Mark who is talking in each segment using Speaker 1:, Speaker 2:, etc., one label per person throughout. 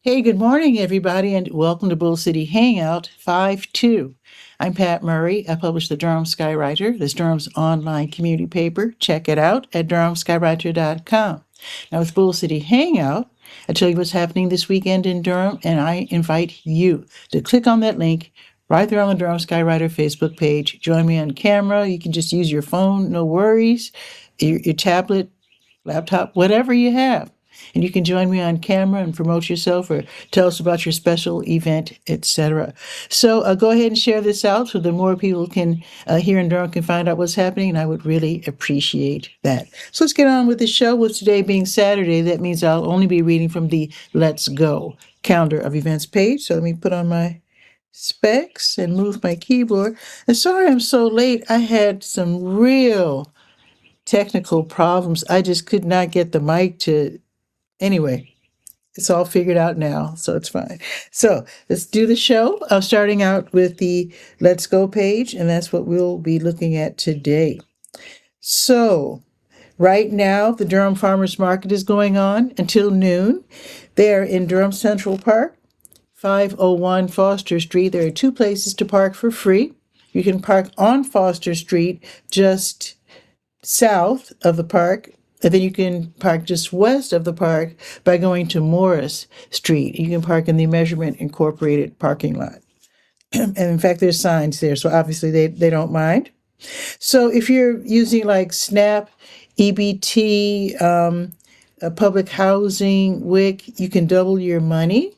Speaker 1: Hey, good morning, everybody, and welcome to Bull City Hangout 5-2. I'm Pat Murray. I publish the Durham Skywriter, this Durham's online community paper. Check it out at durhamskywriter.com. Now, with Bull City Hangout, I tell you what's happening this weekend in Durham, and I invite you to click on that link right there on the Durham Skywriter Facebook page. Join me on camera. You can just use your phone, no worries, your tablet, laptop, whatever you have. And you can join me on camera and promote yourself or tell us about your special event, etc. So go ahead and share this out so that more people can here in Durham can find out what's happening, and I would really appreciate that. So let's get on with the show. With today being Saturday, that means I'll only be reading from the Let's Go calendar of events page. So let me put on my specs and move my keyboard. And sorry I'm so late. I had some real technical problems. I just could not get the mic to. Anyway, it's all figured out now, so it's fine. So let's do the show. Starting out with the Let's Go page, and that's what we'll be looking at today. So right now, the Durham Farmers Market is going on until noon. They are in Durham Central Park, 501 Foster Street. There are two places to park for free. You can park on Foster Street just south of the park, and then you can park just west of the park by going to Morris Street. You can park in the Measurement Incorporated parking lot. And in fact, there's signs there, so obviously they don't mind. So if you're using like SNAP, EBT, public housing, WIC, you can double your money.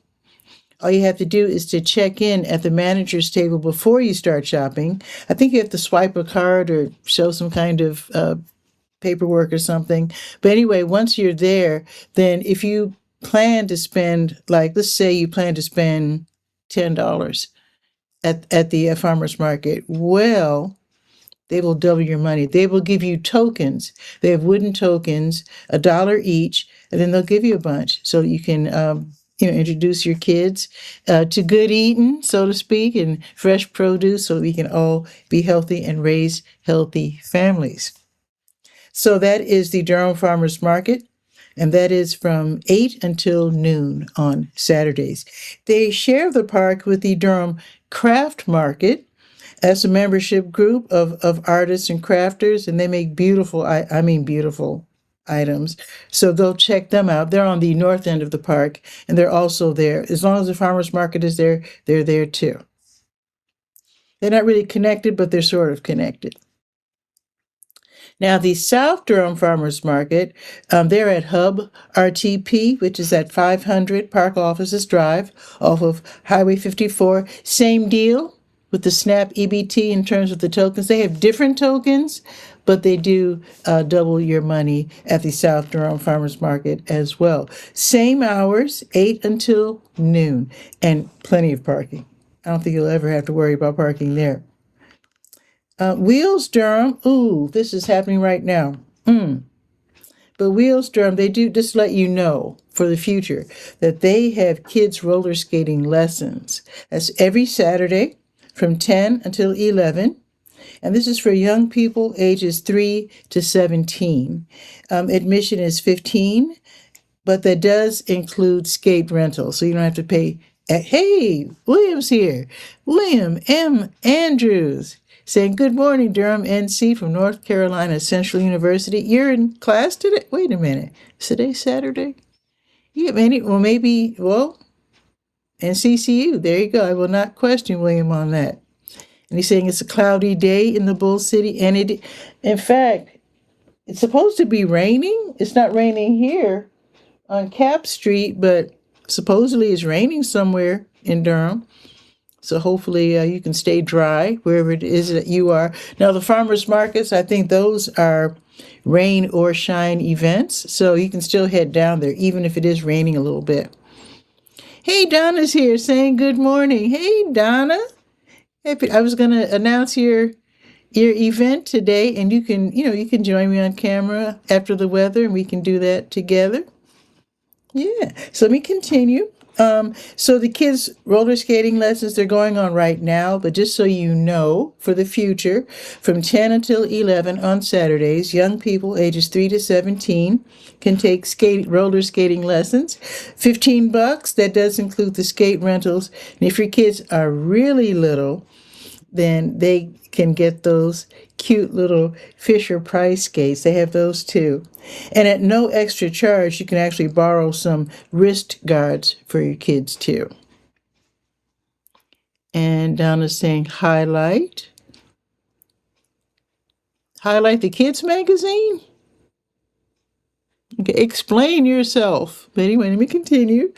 Speaker 1: All you have to do is to check in at the manager's table before you start shopping. I think you have to swipe a card or show some kind of paperwork or something. But anyway, once you're there, then if you plan to spend, like, let's say you plan to spend $10 at the farmer's market, well, they will double your money. They will give you tokens. They have wooden tokens, $1 each, and then they'll give you a bunch so you can introduce your kids to good eating, so to speak, and fresh produce so we can all be healthy and raise healthy families. So that is the Durham Farmers Market, and that is from 8 until noon on Saturdays. They share the park with the Durham Craft Market as a membership group of artists and crafters, and they make beautiful items. So go check them out. They're on the north end of the park, and they're also there. As long as the farmers market is there, they're there too. They're not really connected, but they're sort of connected. Now, the South Durham Farmers Market, they're at Hub RTP, which is at 500 Park Offices Drive off of Highway 54. Same deal with the SNAP EBT in terms of the tokens. They have different tokens, but they do double your money at the South Durham Farmers Market as well. Same hours, 8 until noon, and plenty of parking. I don't think you'll ever have to worry about parking there. Wheels Durham, ooh, this is happening right now. But Wheels Durham, they do just let you know for the future that they have kids roller skating lessons. That's every Saturday from 10 until 11. And this is for young people ages 3 to 17. Admission is $15, but that does include skate rental, so you don't have to pay. Hey, William's here. William M. Andrews saying, good morning, Durham, NC from North Carolina Central University. You're in class today? Wait a minute. Is today Saturday? Yeah, maybe, NCCU. There you go. I will not question William on that. And he's saying it's a cloudy day in the Bull City. And in fact, it's supposed to be raining. It's not raining here on Cap Street, but supposedly it's raining somewhere in Durham. So hopefully you can stay dry wherever it is that you are. Now, the farmers markets, I think those are rain or shine events. So you can still head down there, even if it is raining a little bit. Hey, Donna's here saying good morning. Hey, Donna. I was going to announce your event today, and you can join me on camera after the weather, and we can do that together. Yeah. So let me continue. So the kids' roller skating lessons, they're going on right now, but just so you know, for the future, from 10 until 11 on Saturdays, young people ages 3 to 17 can take roller skating lessons. $15, that does include the skate rentals. And if your kids are really little, then they can get those cute little Fisher Price skates. They have those too. And at no extra charge, you can actually borrow some wrist guards for your kids too. And Donna's saying highlight. Highlight the kids magazine? Okay, explain yourself. But anyway, let me continue.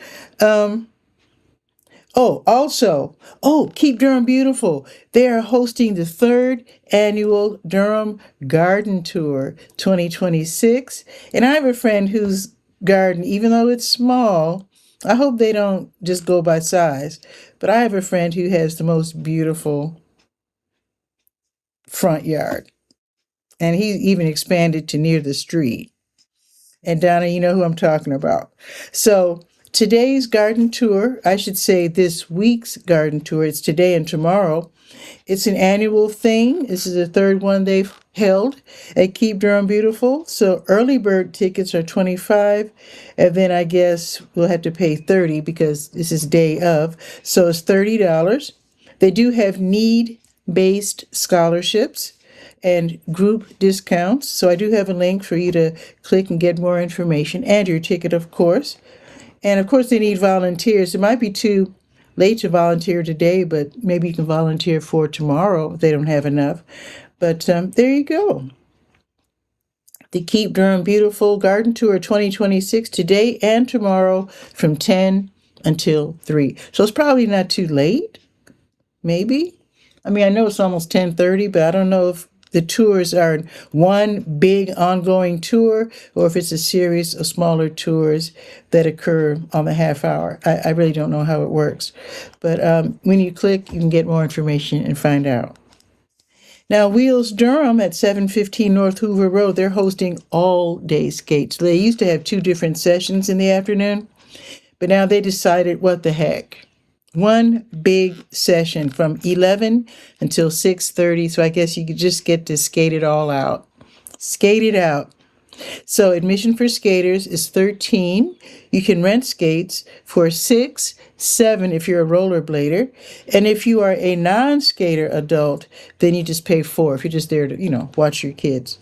Speaker 1: Keep Durham Beautiful. They are hosting the third annual Durham Garden Tour 2026. And I have a friend whose garden, even though it's small, I hope they don't just go by size, but I have a friend who has the most beautiful front yard. And he even expanded to near the street. And Donna, you know who I'm talking about. So today's garden tour, I should say this week's garden tour, it's today and tomorrow. It's an annual thing. This is the third one they've held at Keep Durham Beautiful. So early bird tickets are $25, and then I guess we'll have to pay $30 because this is day of. So it's $30. They do have need-based scholarships and group discounts. So I do have a link for you to click and get more information and your ticket, of course. And of course, they need volunteers. It might be too late to volunteer today, but maybe you can volunteer for tomorrow if they don't have enough. But there you go. The Keep Durham Beautiful Garden Tour 2026 today and tomorrow from 10 until 3. So it's probably not too late, maybe. I mean, I know it's almost 10:30, but I don't know if the tours are one big ongoing tour or if it's a series of smaller tours that occur on the half hour. I really don't know how it works. But when you click, you can get more information and find out. Now, Wheels Durham at 715 North Hoover Road, they're hosting all-day skates. They used to have 2 different sessions in the afternoon, but now they decided, what the heck? One big session from 11 until 6:30. So I guess you could just get to skate it all out. Skate it out. So admission for skaters is $13. You can rent skates for $6, $7 if you're a rollerblader. And if you are a non-skater adult, then you just pay $4 if you're just there to, watch your kids.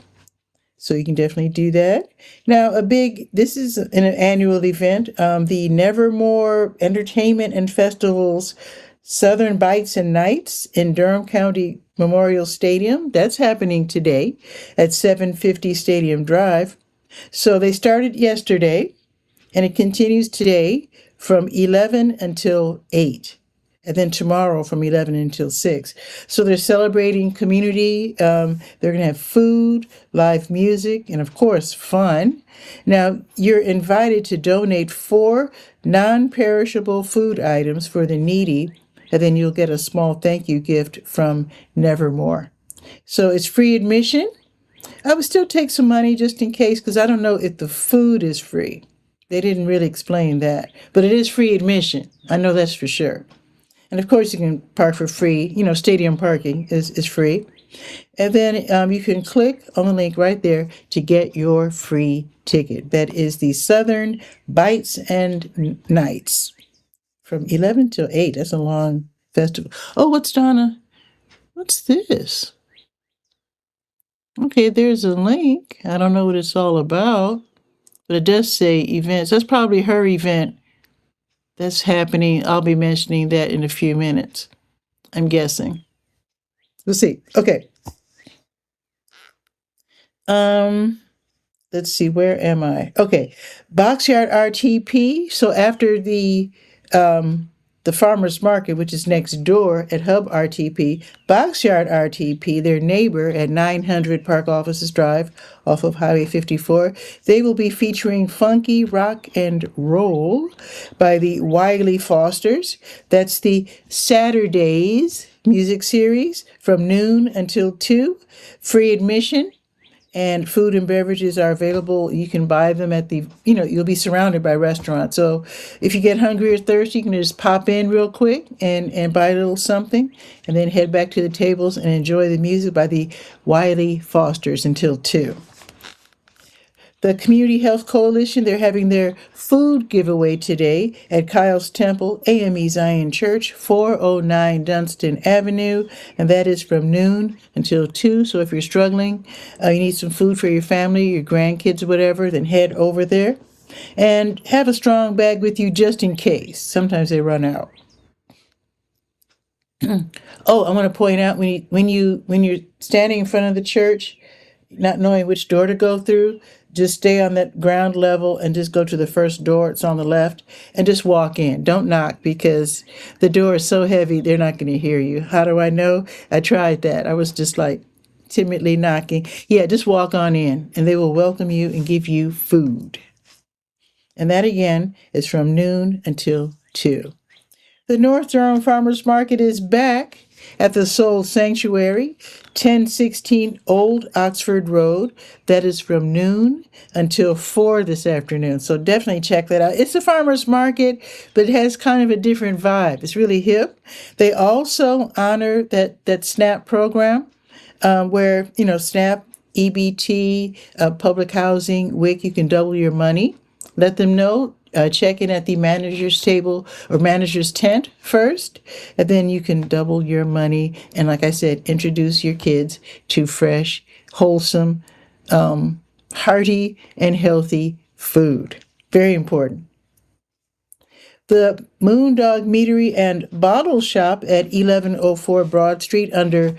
Speaker 1: So you can definitely do that. Now, this is an annual event, the Nevermore Entertainment and Festivals Southern Bites and Nights in Durham County Memorial Stadium. That's happening today at 750 Stadium Drive. So they started yesterday, and it continues today from 11 until 8. And then tomorrow from 11 until 6. So they're celebrating community. They're going to have food, live music, and of course, fun. Now, you're invited to donate 4 non-perishable food items for the needy, and then you'll get a small thank you gift from Nevermore. So it's free admission. I would still take some money just in case, because I don't know if the food is free. They didn't really explain that, but it is free admission. I know that's for sure. And of course, you can park for free. Stadium parking is free. And then you can click on the link right there to get your free ticket. That is the Southern Bites and Nights from 11 till 8. That's a long festival. Oh, what's this? Okay, there's a link. I don't know what it's all about, but it does say events. That's probably her event that's happening. I'll be mentioning that in a few minutes, I'm guessing. Let's see. Okay. Let's see, where am I? Okay. Boxyard RTP. So after the farmer's market, which is next door at Hub RTP, Boxyard RTP, their neighbor at 900 Park Offices Drive off of Highway 54, they will be featuring funky rock and roll by the Wiley Fosters. That's the Saturdays music series from noon until 2, free admission. and food and beverages are available. You can buy them at you'll be surrounded by restaurants. So if you get hungry or thirsty, you can just pop in real quick and buy a little something and then head back to the tables and enjoy the music by the Wiley Fosters until 2. The Community Health Coalition, they're having their food giveaway today at Kyle's Temple, AME Zion Church, 409 Dunstan Avenue, and that is from noon until 2. So if you're struggling, you need some food for your family, your grandkids, whatever, then head over there. And have a strong bag with you just in case. Sometimes they run out. Oh, I want to point out when you're standing in front of the church, not knowing which door to go through, just stay on that ground level and just go to the first door. It's on the left and just walk in. Don't knock because the door is so heavy, they're not going to hear you. How do I know? I tried that. I was just like timidly knocking. Yeah, just walk on in and they will welcome you and give you food. And that again is from noon until 2. The North Durham Farmers Market is back at the Soul Sanctuary, 1016 Old Oxford Road. That is from noon until 4 this afternoon. So definitely check that out. It's a farmer's market, but it has kind of a different vibe. It's really hip. They also honor that SNAP program where, SNAP, EBT, public housing, WIC, you can double your money. Let them know. Check in at the manager's table or manager's tent first, and then you can double your money. And like I said, introduce your kids to fresh, wholesome, hearty, and healthy food. Very important. The Moondog Meadery and Bottle Shop at 1104 Broad Street under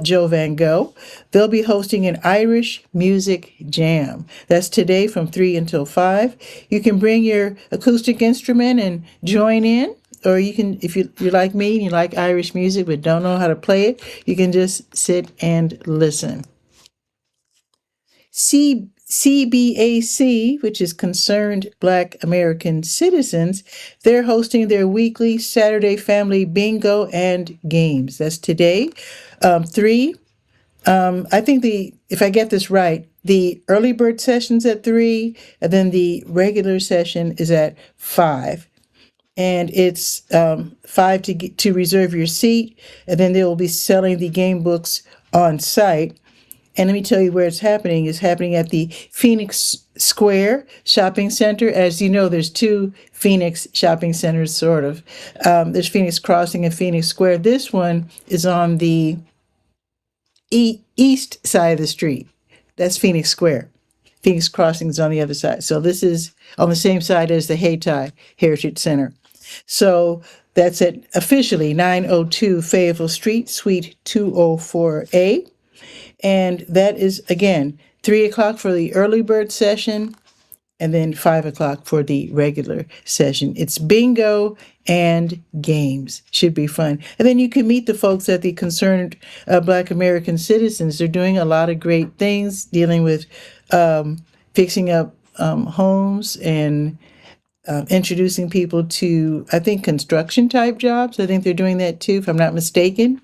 Speaker 1: Joe Van Gogh. They'll be hosting an Irish music jam. That's today from 3 until 5. You can bring your acoustic instrument and join in, or you can, if you're like me and you like Irish music but don't know how to play it, you can just sit and listen. CBAC, which is Concerned Black American Citizens, they're hosting their weekly Saturday Family Bingo and Games. That's today, 3. I think if I get this right, the early bird session's at 3, and then the regular session is at 5. And it's 5 to reserve your seat, and then they will be selling the game books on site. And let me tell you where it's happening. It's happening at the Phoenix Square Shopping Center. As you know, there's 2 Phoenix shopping centers, sort of. There's Phoenix Crossing and Phoenix Square. This one is on the east side of the street. That's Phoenix Square. Phoenix Crossing is on the other side. So this is on the same side as the Hayti Heritage Center. So that's at officially 902 Fayetteville Street, Suite 204A. And that is, again, 3 o'clock for the early bird session and then 5 o'clock for the regular session. It's bingo and games. Should be fun. And then you can meet the folks at the Concerned Black American Citizens. They're doing a lot of great things dealing with fixing up homes and introducing people to, I think, construction type jobs. I think they're doing that too, if I'm not mistaken.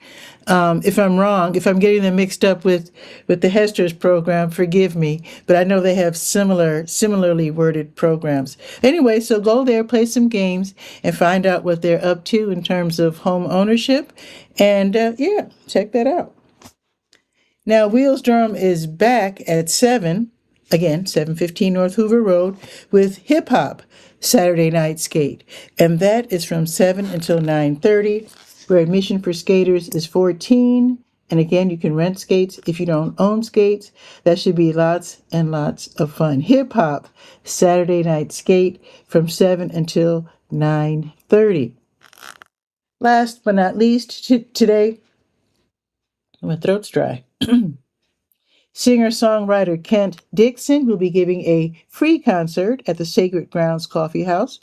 Speaker 1: If I'm wrong, if I'm getting them mixed up with the Hester's program, forgive me. But I know they have similarly worded programs. Anyway, so go there, play some games, and find out what they're up to in terms of home ownership. And check that out. Now, Wheels Durham is back at 7, again, 715 North Hoover Road, with Hip Hop Saturday Night Skate. And that is from 7 until 9:30, where admission for skaters is $14. And again, you can rent skates if you don't own skates. That should be lots and lots of fun. Hip Hop Saturday Night Skate from 7 until 9:30. Last but not least, today, my throat's dry. Singer-songwriter Kent Dixon will be giving a free concert at the Sacred Grounds Coffee House,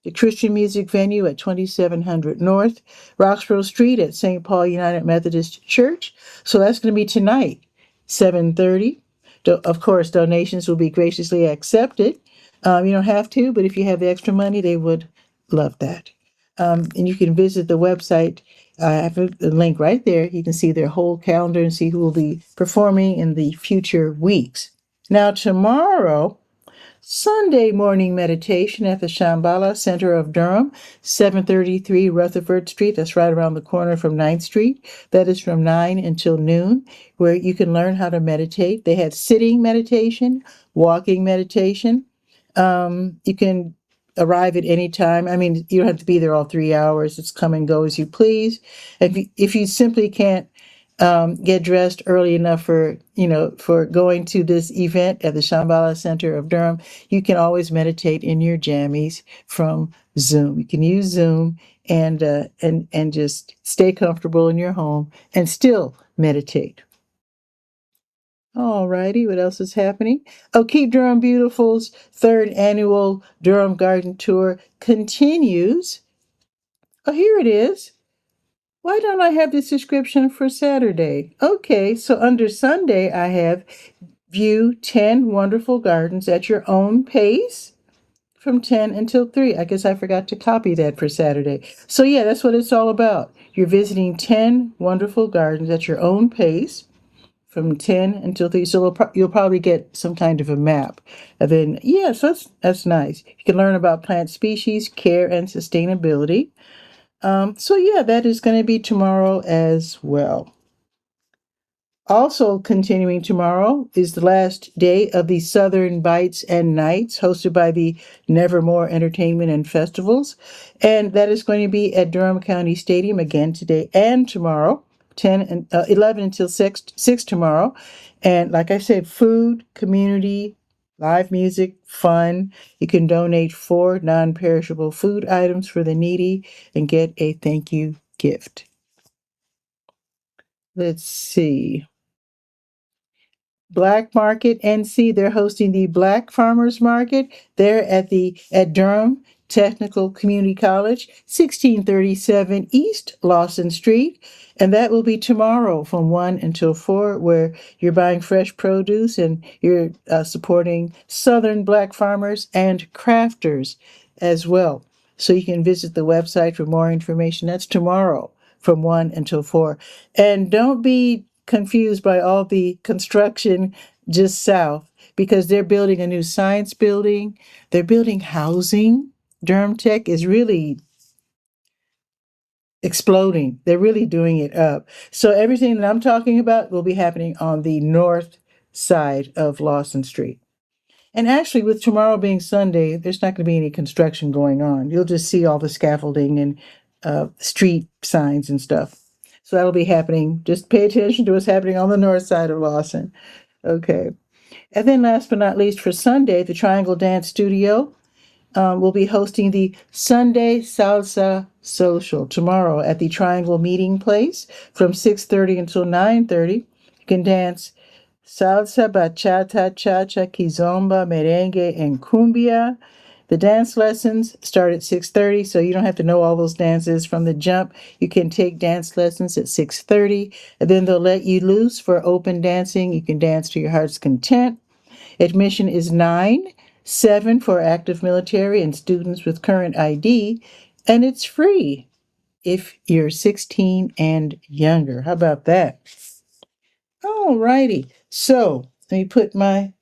Speaker 1: the Christian music venue at 2700 North Roxborough Street at St. Paul United Methodist Church. So that's going to be tonight, 7:30. Of course, donations will be graciously accepted. You don't have to, but if you have the extra money, they would love that. And you can visit the website I have a link right there. You can see their whole calendar and see who will be performing in the future weeks. Now, tomorrow, Sunday morning meditation at the Shambhala Center of Durham, 733 Rutherford Street. That's right around the corner from 9th Street. That is from 9 until noon, where you can learn how to meditate. They have sitting meditation, walking meditation. You can arrive at any time. I mean, you don't have to be there all 3 hours. It's come and go as you please. If you simply can't get dressed early enough for going to this event at the Shambhala Center of Durham, you can always meditate in your jammies from Zoom. You can use Zoom and just stay comfortable in your home and still meditate. All righty, what else is happening? Oh, Keep Durham Beautiful's third annual Durham Garden Tour continues. Oh, here it is. Why don't I have this description for Saturday? Okay, so under Sunday, I have view 10 wonderful gardens at your own pace from 10 until 3. I guess I forgot to copy that for Saturday. So, yeah, that's what it's all about. You're visiting 10 wonderful gardens at your own pace from 10 until 3. So you'll probably get some kind of a map. And then, yeah, so that's nice. You can learn about plant species, care, and sustainability. So yeah, that is going to be tomorrow as well. Also continuing tomorrow is the last day of the Southern Bites and Nights hosted by the Nevermore Entertainment and Festivals. And that is going to be at Durham County Stadium again today and tomorrow, 11 until 6 tomorrow. And like I said, food, community, live music, fun. You can donate 4 non-perishable food items for the needy and get a thank you gift. Let's see. Black Market NC, they're hosting the Black Farmers Market. They're at Durham Technical Community College, 1637 East Lawson Street. And that will be tomorrow from 1 until 4, where you're buying fresh produce and you're supporting Southern Black farmers and crafters as well. So you can visit the website for more information. That's tomorrow from 1 until 4. And don't be confused by all the construction just south, because they're building a new science building. They're building housing. Durham Tech is really exploding. They're really doing it up. So everything that I'm talking about will be happening on the north side of Lawson Street. And actually, with tomorrow being Sunday, there's not going to be any construction going on. You'll just see all the scaffolding and street signs and stuff. So that'll be happening. Just pay attention to what's happening on the north side of Lawson. Okay. And then last but not least, for Sunday, the Triangle Dance Studio will be hosting the Sunday Salsa Social tomorrow at the Triangle Meeting Place from 6:30 until 9:30. You can dance salsa, bachata, cha-cha, kizomba, merengue, and cumbia. The dance lessons start at 6:30, so you don't have to know all those dances from the jump. You can take dance lessons at 6:30, and then they'll let you loose for open dancing. You can dance to your heart's content. Admission is $9.7 for active military and students with current ID, and it's free if you're 16 and younger. How about that? All righty. So let me put my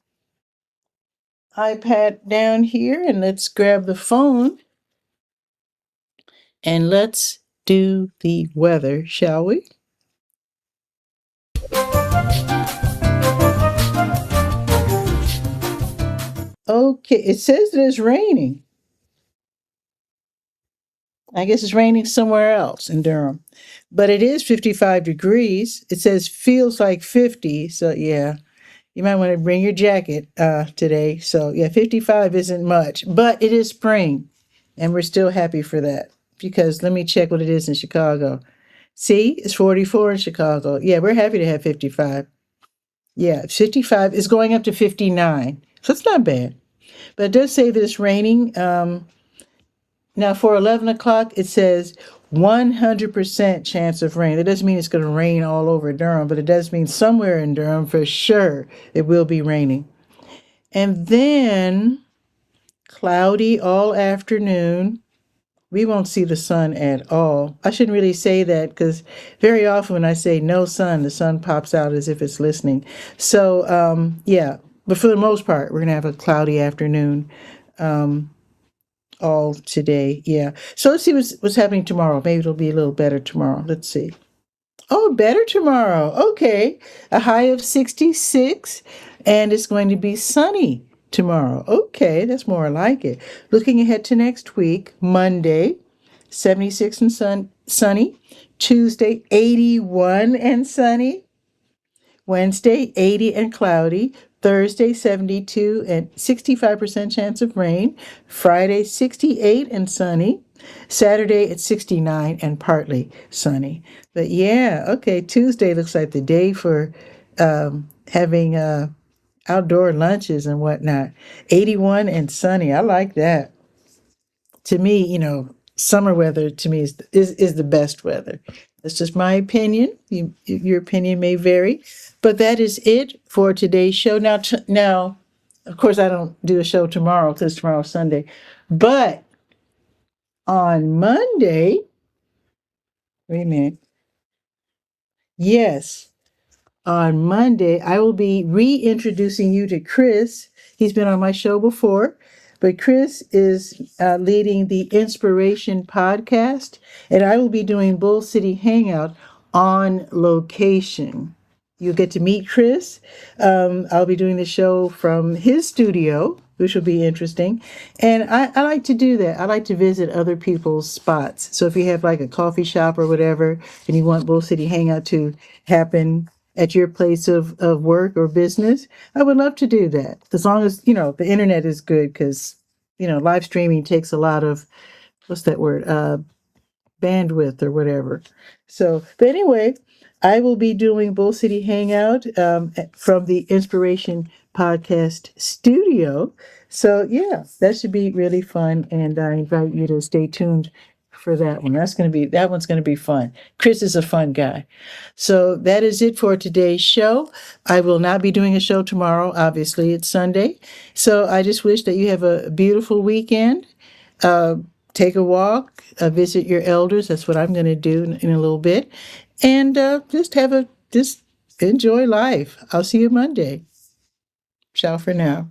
Speaker 1: iPad down here and let's grab the phone and let's do the weather, shall we? Okay, it says that it's raining. I guess it's raining somewhere else in Durham. But it is 55 degrees. It says feels like 50. So, yeah, you might want to bring your jacket today. So, yeah, 55 isn't much. But it is spring. And we're still happy for that. Because let me check what it is in Chicago. See, it's 44 in Chicago. Yeah, we're happy to have 55. Yeah, 55 is going up to 59. So it's not bad. But it does say that it's raining. Now, for 11 o'clock, it says 100% chance of rain. That doesn't mean it's going to rain all over Durham, but it does mean somewhere in Durham for sure it will be raining. And then cloudy all afternoon we won't see the sun at all. I shouldn't really say that because very often when I say no sun, the sun pops out as if it's listening. So, yeah, but for the most part, we're going to have a cloudy afternoon all today. Yeah. So let's see what's happening tomorrow. Maybe it'll be a little better tomorrow. Let's see. Oh, better tomorrow. Okay. A high of 66, and it's going to be sunny tomorrow. Okay, that's more like it. Looking ahead to next week, Monday, 76 and sunny. Tuesday, 81 and sunny. Wednesday, 80 and cloudy. Thursday, 72 and 65% chance of rain. Friday, 68 and sunny. Saturday, it's 69 and partly sunny. But yeah, okay, Tuesday looks like the day for having outdoor lunches and whatnot. 81 and sunny. I like that. To me, summer weather to me is the best weather. That's just my opinion. Your opinion may vary, but that is it for today's show. Now, of course, I don't do a show tomorrow because tomorrow's Sunday, but on Monday, wait a minute. Yes, on Monday, I will be reintroducing you to Chris. He's been on my show before, but Chris is leading the Inspiration podcast, and I will be doing Bull City Hangout on location. You'll get to meet Chris. I'll be doing the show from his studio, which will be interesting. And I like to do that. I like to visit other people's spots. So if you have like a coffee shop or whatever, and you want Bull City Hangout to happen at your place of work or business, I would love to do that. As long as, the internet is good, because, live streaming takes a lot of, what's that word? Bandwidth or whatever. So, but anyway, I will be doing Bull City Hangout from the Inspiration Podcast Studio. So yeah, that should be really fun, and I invite you to stay tuned for that one. That one's going to be fun. Chris is a fun guy. So that is it for today's show. I will not be doing a show tomorrow. Obviously, it's Sunday. So I just wish that you have a beautiful weekend. Take a walk, visit your elders. That's what I'm going to do in a little bit. And just enjoy life. I'll see you Monday. Ciao for now.